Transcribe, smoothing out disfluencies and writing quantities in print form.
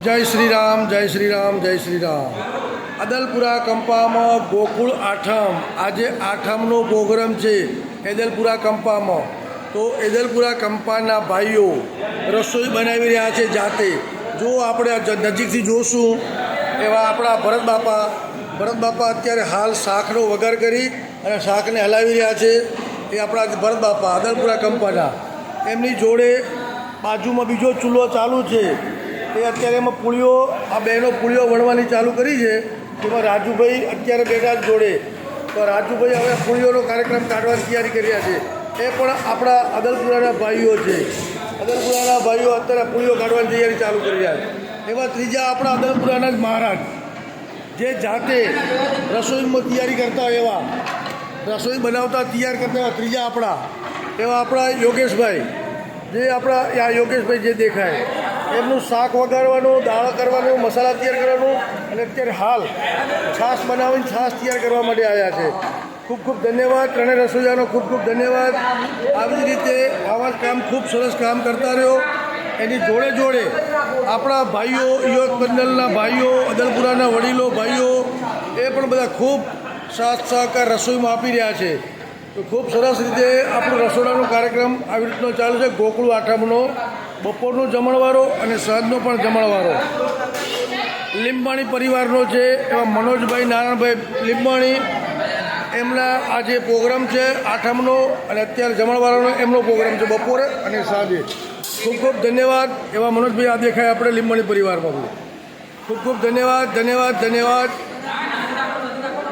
જય શ્રી રામ, જય શ્રી રામ, જય શ્રી રામ. અદલપુરા કંપામાં ગોકુળ આઠમ, આજે આઠમનો પ્રોગ્રામ છે એદલપુરા કંપામાં. તો એદલપુરા કંપાના ભાઈઓ રસોઈ બનાવી રહ્યા છે જાતે. જો આપણે નજીકથી જોશું એવા આપણા ભરત બાપા અત્યારે હાલ શાકનો વઘાર કરી અને શાકને હલાવી રહ્યા છે. એ આપણા ભરત બાપા અદલપુરા કંપાના. એમની જોડે બાજુમાં બીજો ચૂલો ચાલુ છે. એ અત્યારે એમાં પૂળીઓ, આ બહેનો પૂળીઓ વણવાની ચાલુ કરી છે. એમાં રાજુભાઈ અત્યારે બેઠા જોડે. તો રાજુભાઈ હવે પૂળીઓનો કાર્યક્રમ કાઢવાની તૈયારી કરી રહ્યા છે. એ પણ આપણા અદલપુરાના ભાઈઓ છે. અદલપુરાના ભાઈઓ અત્યારે પૂળીઓ કાઢવાની તૈયારી ચાલુ કરી રહ્યા છે. એમાં ત્રીજા આપણા અદલપુરાના જ મહારાજ, જે જાતે રસોઈમાં તૈયારી કરતા એવા, રસોઈ બનાવતા તૈયાર કરતા એવા ત્રીજા આપણા યોગેશભાઈ, જે આપણા યોગેશભાઈ જે દેખાય, એમનું શાક વઘારવાનું, દાળ કરવાનું, મસાલા તૈયાર કરવાનું, અને અત્યારે હાલ છાશ બનાવીને છાશ તૈયાર કરવા માટે આવ્યા છે. ખૂબ ખૂબ ધન્યવાદ ત્રણેય રસોઈયાનો, ખૂબ ખૂબ ધન્યવાદ. આવી જ રીતે આવા જ કામ ખૂબ સરસ કામ કરતા રહ્યો. એની જોડે જોડે આપણા ભાઈઓ, યુવક મંડળના ભાઈઓ, અદલપુરાના વડીલો ભાઈઓ, એ પણ બધા ખૂબ સાથ સહકાર રસોઈમાં આપી રહ્યા છે. તો ખૂબ સરસ રીતે આપણો રસોડાનો કાર્યક્રમ આવી રીતનો ચાલુ છે. ગોકુળ આઠમનો બપોરનો જમણવારો અને સાંજનો પણ જમણવારો લીંબાણી પરિવારનો છે. એવા મનોજભાઈ નારાયણભાઈ લીંબાણી, એમના આ જે પ્રોગ્રામ છે આઠમનો અને અત્યારે જમણવારોનો એમનો પ્રોગ્રામ છે બપોરે અને સાંજે. ખૂબ ખૂબ ધન્યવાદ. એવા મનોજભાઈ આ દેખાય આપણે લીંબાણી પરિવારમાં. ખૂબ ખૂબ ધન્યવાદ.